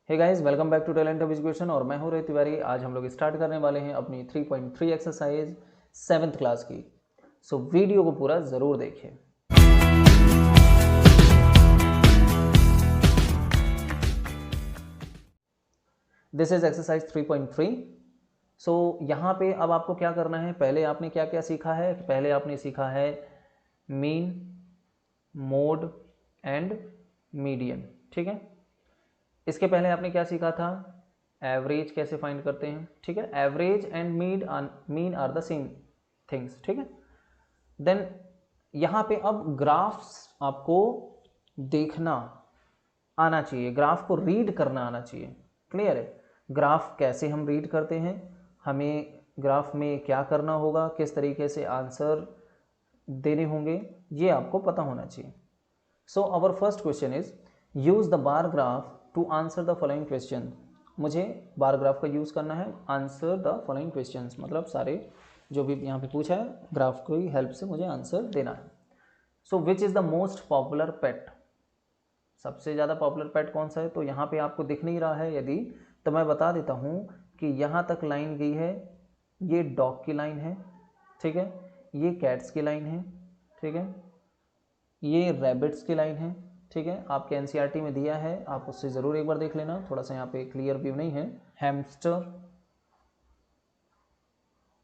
Hey guys, welcome back to talent of education और मैं हूं रे तिवारी। आज हम लोग स्टार्ट करने वाले हैं अपनी 3.3 एक्सरसाइज 7th क्लास की। सो वीडियो को पूरा ज़रूर देखें। This is exercise 3.3। सो यहाँ पे अब आपको क्या करना है, पहले आपने क्या क्या सीखा है। पहले आपने सीखा है मीन, मोड एंड मीडियन, ठीक है। इसके पहले आपने क्या सीखा था, एवरेज कैसे फाइंड करते हैं, ठीक है। Average and mean are the same things, ठीक है। देन यहाँ पे अब ग्राफ्स आपको देखना आना चाहिए, ग्राफ को रीड करना आना चाहिए। क्लियर है, ग्राफ कैसे हम रीड करते हैं, हमें ग्राफ में क्या करना होगा, किस तरीके से आंसर देने होंगे, ये आपको पता होना चाहिए। So our first question is use the bar graph to answer the following question. मुझे बार ग्राफ का यूज़ करना है, आंसर द फॉलोइंग क्वेश्चंस, मतलब सारे जो भी यहाँ पे पूछा है ग्राफ की हेल्प से मुझे आंसर देना है। So which is the most popular pet, सबसे ज़्यादा पॉपुलर पेट कौन सा है। तो यहाँ पे आपको दिख नहीं रहा है यदि, तो मैं बता देता हूँ कि यहाँ तक लाइन गई है, ये डॉग की लाइन है, ठीक है, ये कैट्स की लाइन है, ठीक है, ये रैबिट्स की लाइन है, ठीक है। आपके एनसीईआरटी में दिया है, आप उससे ज़रूर एक बार देख लेना, थोड़ा सा यहाँ पे क्लियर व्यू नहीं है। Hamster,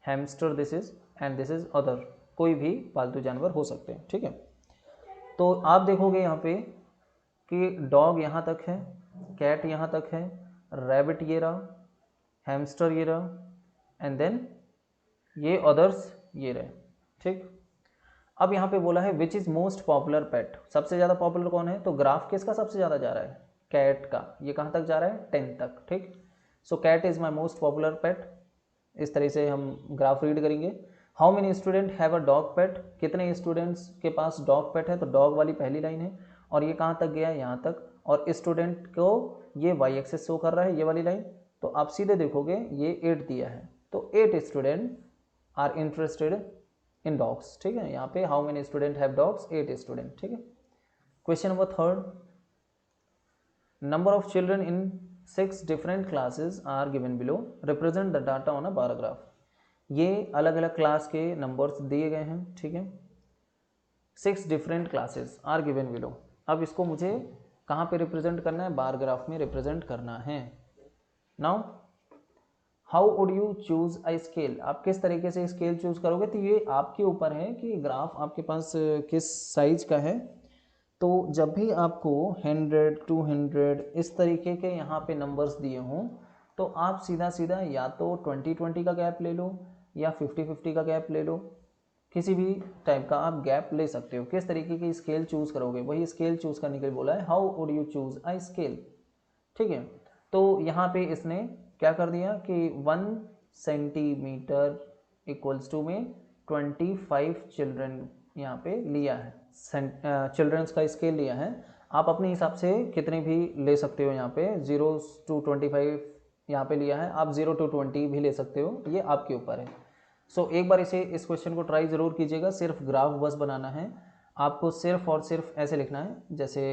hamster this is, and this is other, कोई भी पालतू जानवर हो सकते हैं, ठीक है। तो आप देखोगे यहाँ पे कि डॉग यहाँ तक है, कैट यहाँ तक है, रैबिट ये रहा, हैमस्टर ये रहा, एंड देन ये अदर्स ये रहे, ठीक। अब यहाँ पे बोला है which is most popular pet, सबसे ज़्यादा पॉपुलर कौन है। तो ग्राफ किसका सबसे ज़्यादा जा रहा है, कैट का। ये कहाँ तक जा रहा है, 10 तक, ठीक। So cat is my most popular pet. इस तरह से हम ग्राफ रीड करेंगे। How many student have a dog pet, कितने स्टूडेंट्स के पास डॉग पेट है। तो डॉग वाली पहली लाइन है, और ये कहाँ तक गया, यहाँ तक, और स्टूडेंट को ये वाई एक्सेस शो कर रहा है, ये वाली लाइन। तो आप सीधे देखोगे ये 8 दिया है, तो 8 student are interested in dogs, ठीक है। यहाँ पे how many student have dogs, 8 student, ठीक है। Question number 3, number of children in 6 different classes are given below, represent the data on a bar graph. ये अलग अलग क्लास के नंबर्स दिए गए हैं, ठीक है। 6 different classes are given below. अब इसको मुझे कहाँ पे रिप्रेजेंट करना है, बार ग्राफ में रिप्रेजेंट करना है। Now how would you choose a scale, आप किस तरीके से स्केल चूज करोगे। तो ये आपके ऊपर है कि ग्राफ आपके पास किस साइज का है। तो जब भी आपको 100, 200 इस तरीके के यहाँ पे नंबर्स दिए हों, तो आप सीधा सीधा या तो 20-20 का गैप ले लो, या 50-50 का गैप ले लो, किसी भी टाइप का आप गैप ले सकते हो। किस तरीके की स्केल चूज करोगे, वही स्केल चूज करने के लिए बोला है, how would you choose a scale, ठीक है। तो यहाँ पे इसने क्या कर दिया कि 1 सेंटीमीटर इक्वल्स टू में 25 चिल्ड्रन यहाँ पे लिया है, चिल्ड्रंस का स्केल लिया है। आप अपने हिसाब से कितने भी ले सकते हो, यहाँ पे 0 to 25 यहाँ पे लिया है, आप 0 to 20 भी ले सकते हो, ये आपके ऊपर है। सो एक बार इस क्वेश्चन को ट्राई ज़रूर कीजिएगा। सिर्फ ग्राफ बस बनाना है आपको, सिर्फ और सिर्फ ऐसे लिखना है, जैसे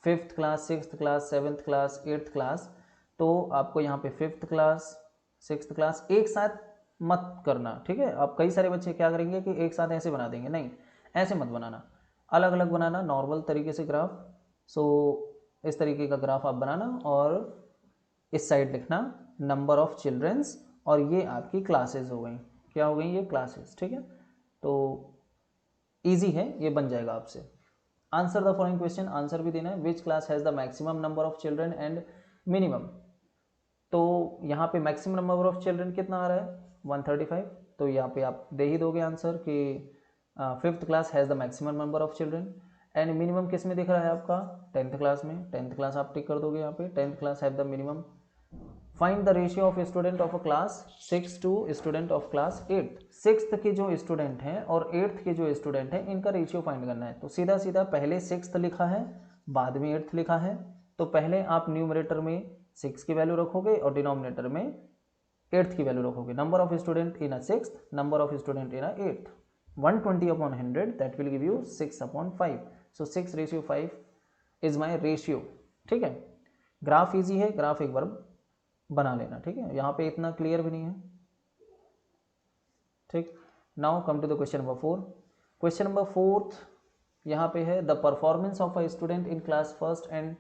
5th class, 6th class, 7th class, 8th class. तो आपको यहाँ पे 5th क्लास, 6th क्लास एक साथ मत करना, ठीक है। आप कई सारे बच्चे क्या करेंगे कि एक साथ ऐसे बना देंगे, नहीं, ऐसे मत बनाना, अलग अलग बनाना, नॉर्मल तरीके से ग्राफ। सो इस तरीके का ग्राफ आप बनाना, और इस साइड लिखना नंबर ऑफ चिल्ड्रंस, और ये आपकी क्लासेस हो गई, क्या हो गई, ये क्लासेस, ठीक है। तो ईजी है, ये बन जाएगा आपसे। Answer the following question, answer भी देना है। Which class has the maximum number of children and minimum. तो यहाँ पे मैक्सिमम नंबर ऑफ चिल्ड्रन कितना आ रहा है, 135। तो यहाँ पे आप दे ही दोगे आंसर कि 5th class has the maximum number of children, and minimum किस में दिख रहा है आपका, 10th क्लास में। 10th क्लास आप टिक कर दोगे यहाँ पे, 10th class have the minimum. Find the ratio of student of a class 6 to student of class 8। 6th के जो स्टूडेंट हैं और 8th के जो स्टूडेंट हैं, इनका रेशियो फाइंड करना है। तो सीधा सीधा पहले 6th लिखा है, बाद में 8th लिखा है, तो पहले आप न्यूमरेटर में 6 की वैल्यू रखोगे और डिनोमिनेटर में 8th की वैल्यू रखोगे। Number of student in a 6th, number of student in a 8th, 120/100 that will give you 6/5। So 6:5 is my ratio, ठीक है। ग्राफ इजी है, ग्राफ एक बार बना लेना, ठीक है, यहाँ पे इतना क्लियर भी नहीं है, ठीक। Now come to the question number 4। Question number 4 यहाँ पे है the performance of a student in class first and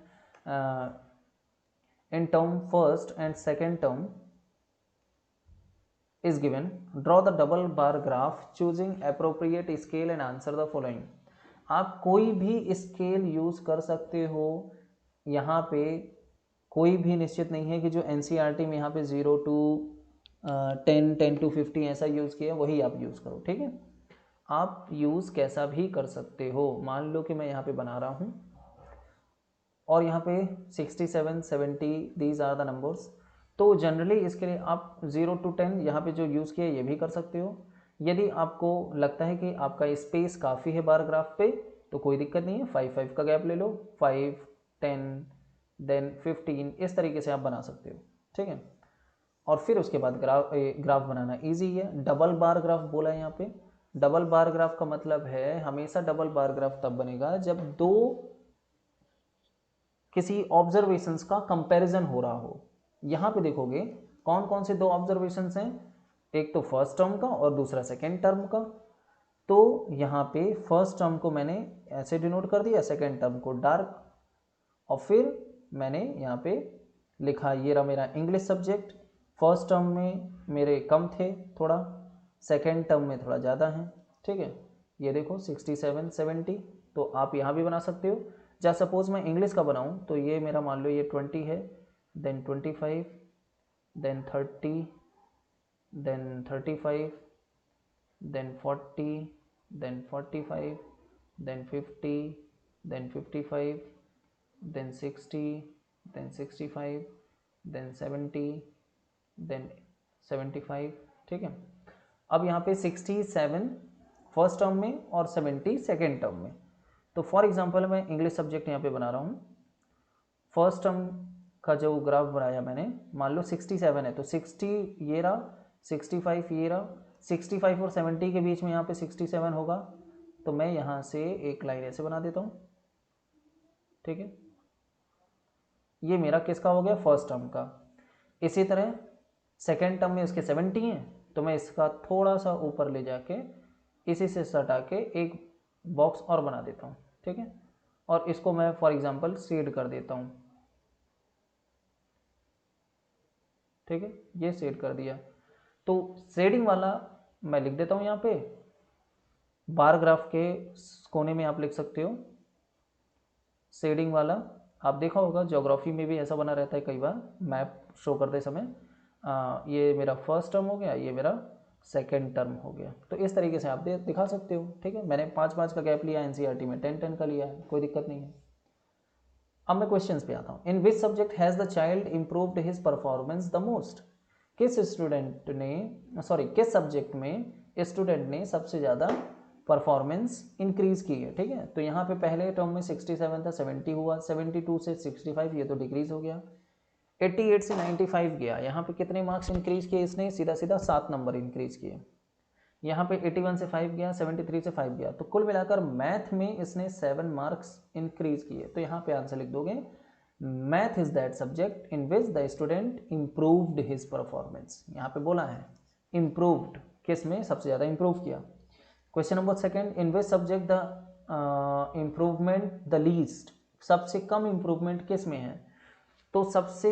in term first and second term is given. Draw the double bar graph choosing appropriate scale and answer the following. आप कोई भी scale use कर सकते हो, यहाँ पे कोई भी निश्चित नहीं है कि जो NCERT में यहाँ पे 0 to 10, 10 to 50 ऐसा यूज किया वही आप यूज करो, ठीक है। आप यूज कैसा भी कर सकते हो। मान लो कि मैं यहाँ पे बना रहा हूँ और यहाँ पे 67, 70 दीज आर द नंबर्स, तो जनरली इसके लिए आप 0 to 10 यहाँ पे जो यूज़ किया ये भी कर सकते हो। यदि आपको लगता है कि आपका स्पेस काफ़ी है बार ग्राफ पे तो कोई दिक्कत नहीं है, 5 का गैप ले लो, 5, 10, देन 15, इस तरीके से आप बना सकते हो, ठीक है। और फिर उसके बाद ग्राफ बनाना ईजी है। डबल बार ग्राफ बोला है यहाँ पे। डबल बार ग्राफ का मतलब है हमेशा डबल बार ग्राफ तब बनेगा जब दो किसी ऑब्जर्वेशंस का कंपैरिजन हो रहा हो। यहाँ पे देखोगे कौन कौन से दो ऑब्जर्वेशंस हैं, एक तो फर्स्ट टर्म का और दूसरा सेकेंड टर्म का। तो यहाँ पे फर्स्ट टर्म को मैंने ऐसे डिनोट कर दिया, सेकेंड टर्म को डार्क, और फिर मैंने यहाँ पे लिखा ये रहा मेरा इंग्लिश सब्जेक्ट। फर्स्ट टर्म में मेरे कम थे थोड़ा, सेकेंड टर्म में थोड़ा ज़्यादा है, ठीक है। ये देखो 67, 70, तो आप यहाँ भी बना सकते हो। जहाँ सपोज मैं इंग्लिश का बनाऊँ तो ये मेरा मान लो ये 20 है, then 25, then 30, then 35, then 40, then 45, then 50, then 55, then 60, then 65, then 70, then 75, ठीक है। अब यहाँ पे 67 फर्स्ट टर्म में और 70 सेकेंड टर्म में। तो फॉर एग्जांपल मैं इंग्लिश सब्जेक्ट यहाँ पे बना रहा हूँ। फर्स्ट टर्म का जो ग्राफ बनाया मैंने, मान लो 67 है तो 60 ये रहा, 65 ये रहा, 65 और 70 के बीच में यहाँ पे 67 होगा, तो मैं यहाँ से एक लाइन ऐसे बना देता हूँ, ठीक है। ये मेरा किसका हो गया, फर्स्ट टर्म का। इसी तरह सेकेंड टर्म में इसके 70 हैं तो मैं इसका थोड़ा सा ऊपर ले जाके इसी से सटा के एक बॉक्स और बना देता हूँ, ठीक है। और इसको मैं फॉर एग्जांपल शेड कर देता हूँ, ठीक है, ये शेड कर दिया। तो शेडिंग वाला मैं लिख देता हूँ यहाँ पे, बार ग्राफ के कोने में आप लिख सकते हो शेडिंग वाला। आप देखा होगा ज्योग्राफी में भी ऐसा बना रहता है कई बार मैप शो करते समय। ये मेरा फर्स्ट टर्म हो गया, ये मेरा सेकेंड टर्म हो गया। तो इस तरीके से आप दिखा सकते हो, ठीक है। मैंने 5-5 का गैप लिया, NCERT में 10-10 का लिया है, कोई दिक्कत नहीं है। अब मैं क्वेश्चंस पे आता हूँ। In which subject has the child improved his performance the most. किस सब्जेक्ट में स्टूडेंट ने सबसे ज़्यादा परफॉर्मेंस इंक्रीज की है, ठीक है। तो यहाँ पे पहले टर्म में 67 था, 70 हुआ, 72 से 65 ये तो डिक्रीज हो गया, 88 से 95 गया। यहाँ पे कितने मार्क्स इंक्रीज किए इसने, सीधा सीधा 7 नंबर इंक्रीज किए। यहाँ पे 81 से 5 गया, 73 से 5 गया, तो कुल मिलाकर मैथ में इसने 7 मार्क्स इंक्रीज किए। तो यहाँ पे आंसर लिख दोगे math is that subject in which the student improved his performance. यहाँ पे बोला है इम्प्रूव्ड, किस में सबसे ज़्यादा इम्प्रूव किया। Question number second, in which subject the improvement the least, सबसे कम इम्प्रूवमेंट किस में है। तो सबसे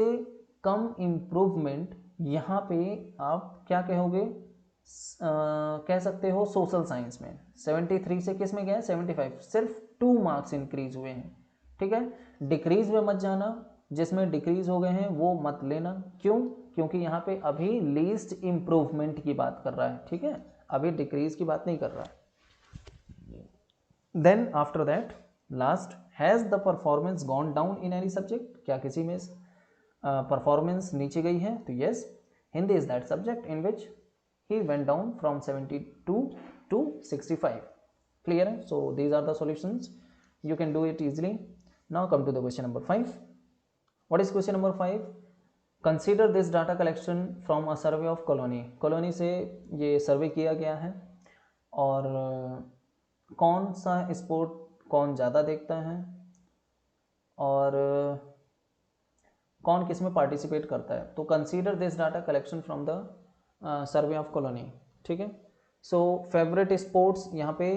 कम इम्प्रूवमेंट यहाँ पे आप क्या कहोगे, कह सकते हो सोशल साइंस में। 73 से किस में गया, 75, सिर्फ 2 मार्क्स इंक्रीज हुए हैं, ठीक है। डिक्रीज में मत जाना, जिसमें डिक्रीज हो गए हैं वो मत लेना। क्यों, क्योंकि यहाँ पे अभी लीस्ट इम्प्रूवमेंट की बात कर रहा है, ठीक है, अभी डिक्रीज की बात नहीं कर रहा है। Then after that last, has the performance gone down in any subject, क्या किसी में परफॉर्मेंस नीचे गई है, तो yes, Hindi is that subject in which he went down from 72 to 65. Clear? So these are the solutions, you can do it easily. Now come to the question number 5. What is question number 5? Consider this data collection from a survey of colony. colony से ये सर्वे किया गया है और कौन सा sport कौन ज़्यादा देखता है और कौन किस में पार्टिसिपेट करता है। तो consider this data collection from the survey of colony, ठीक है। सो फेवरेट स्पोर्ट्स यहाँ पे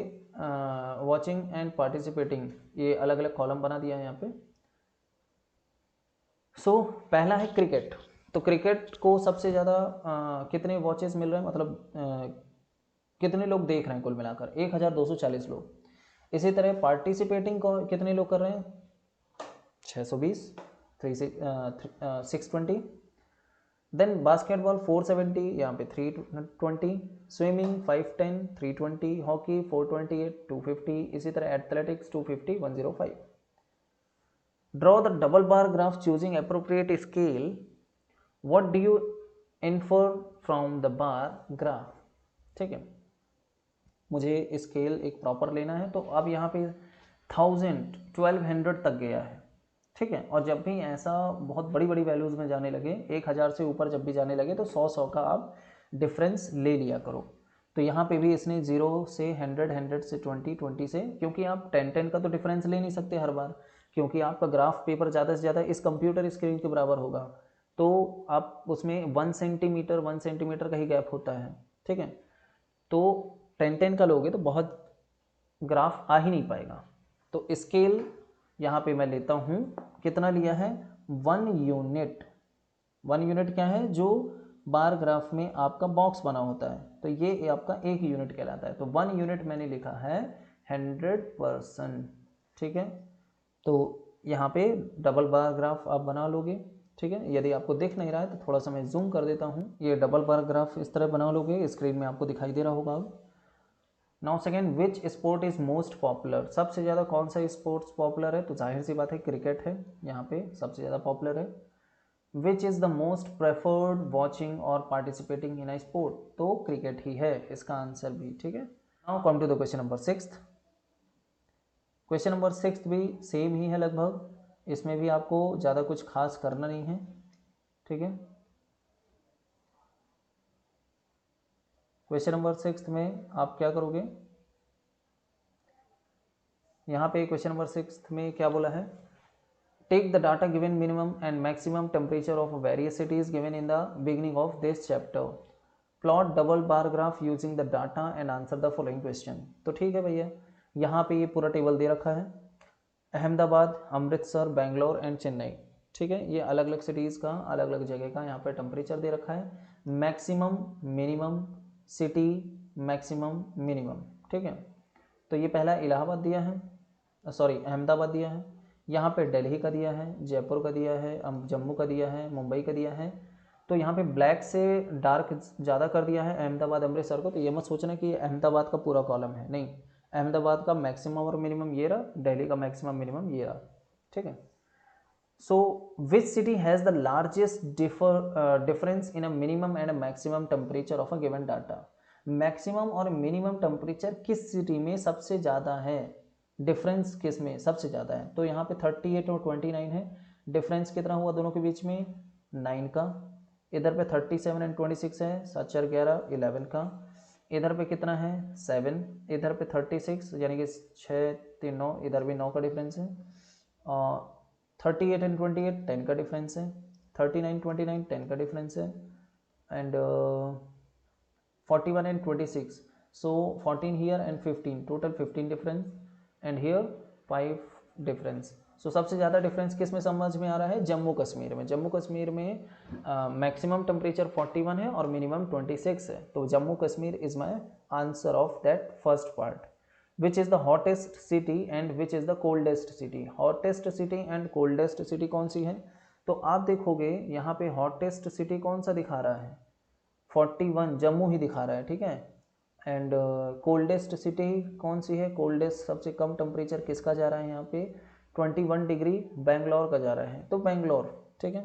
वॉचिंग एंड पार्टिसिपेटिंग, ये अलग अलग कॉलम बना दिया है यहाँ पे। सो पहला है क्रिकेट। तो क्रिकेट को सबसे ज़्यादा कितने वॉचेस मिल रहे हैं, मतलब कितने लोग देख रहे हैं कुल मिलाकर, 1240 लोग। इसी तरह पार्टिसिपेटिंग को कितने लोग कर रहे हैं, 620, 620। देन बास्केटबॉल 470, यहाँ पे 320, स्विमिंग 510, 320, हॉकी 428, 250, इसी तरह athletics 250, 105। Draw the double bar graph choosing appropriate scale, what do you infer from the bar graph, ठीक है। मुझे स्केल एक प्रॉपर लेना है, तो अब यहाँ पे 1000 1200 तक गया है, ठीक है। और जब भी ऐसा बहुत बड़ी बड़ी वैल्यूज़ में जाने लगे, 1000 से ऊपर जब भी जाने लगे, तो 100 का आप डिफरेंस ले लिया करो। तो यहाँ पे भी इसने 0 से 100, 100 से 20, 20 से, क्योंकि आप 10 का तो डिफरेंस ले नहीं सकते हर बार, क्योंकि आपका ग्राफ पेपर ज़्यादा से ज़्यादा इस कंप्यूटर स्क्रीन के बराबर होगा, तो आप उसमें 1 सेंटीमीटर का ही गैप होता है, ठीक है। तो 10 का लोगे तो बहुत ग्राफ आ ही नहीं पाएगा। तो स्केल यहाँ पे मैं लेता हूँ, कितना लिया है, 1 यूनिट। 1 यूनिट क्या है, जो बार ग्राफ में आपका बॉक्स बना होता है, तो ये आपका 1 यूनिट कहलाता है। तो 1 यूनिट मैंने लिखा है 100%, ठीक है। तो यहाँ पे डबल बार ग्राफ आप बना लोगे, ठीक है। यदि आपको दिख नहीं रहा है तो थोड़ा सा मैं जूम कर देता हूँ। ये डबल बार ग्राफ इस तरह बना लोगे, स्क्रीन में आपको दिखाई दे रहा होगा अब। Now second, which sport is most popular, सबसे ज़्यादा कौन सा स्पोर्ट्स पॉपुलर है, तो जाहिर सी बात है क्रिकेट है, यहाँ पे सबसे ज़्यादा पॉपुलर है। Which is the most preferred watching और पार्टिसिपेटिंग इन अ स्पोर्ट, तो क्रिकेट ही है इसका आंसर भी, ठीक है। Now come to the question number 6। Question number 6 भी सेम ही है लगभग, इसमें भी आपको ज़्यादा कुछ खास करना नहीं है, ठीक है। क्वेश्चन नंबर 6 में आप क्या करोगे, यहाँ पे क्वेश्चन नंबर 6 में क्या बोला है, take the data given minimum and maximum temperature of various cities given in the beginning of this chapter, plot double bar graph using the data and answer the following question. तो ठीक है भैया, यहाँ पे ये पूरा टेबल दे रखा है, अहमदाबाद, अमृतसर, बेंगलोर एंड चेन्नई, ठीक है। ये अलग अलग सिटीज़ का, अलग अलग जगह का यहाँ पे टेम्परेचर दे रखा है, maximum minimum, city maximum minimum, ठीक है। तो ये पहला इलाहाबाद दिया है, सॉरी अहमदाबाद दिया है, यहाँ पे दिल्ली का दिया है, जयपुर का दिया है, जम्मू का दिया है, मुंबई का दिया है। तो यहाँ पे ब्लैक से डार्क ज़्यादा कर दिया है अहमदाबाद अमृतसर को, तो ये मत सोचना कि अहमदाबाद का पूरा कॉलम है, नहीं, अहमदाबाद का मैक्सिमम और मिनिमम ये रहा, दिल्ली का मैक्सिमम मिनिमम ये रहा, ठीक है। So which city has the largest difference in a minimum and maximum temperature of a given data, maximum और मिनिमम टेम्परेचर किस सिटी में सबसे ज़्यादा है, डिफरेंस किस में सबसे ज़्यादा है। तो यहाँ पे 38 और 29 है, डिफरेंस कितना हुआ दोनों के बीच में, 9 का। इधर पे 37 एंड 26 है, 7 4 11 11 का। इधर पे कितना है, 7, इधर पे 36 यानी कि 6 3 9, इधर भी 9 का डिफरेंस है। और 38 एंड 28 10 का डिफरेंस है, 39 29 10 का डिफरेंस है, and 41 and 26, so 14 here and 15, total 15 difference, and here 5 difference। सो सबसे ज़्यादा डिफरेंस किस में समझ में आ रहा है, जम्मू कश्मीर में। जम्मू कश्मीर में मैक्सिमम टेम्परेचर 41 है और मिनिमम 26 है, तो Jammu Kashmir is my answer of that first part. Which is the hottest city and which is the coldest city, hottest city and coldest city कौन सी है, तो आप देखोगे यहाँ पे हॉटेस्ट सिटी कौन सा दिखा रहा है, 41 जम्मू ही दिखा रहा है, ठीक है। एंड कोल्डेस्ट सिटी कौन सी है, कोल्डेस्ट सबसे कम टेम्परेचर किसका जा रहा है यहाँ पे, 21 डिग्री बेंगलोर का जा रहा है, तो बेंगलोर, ठीक है।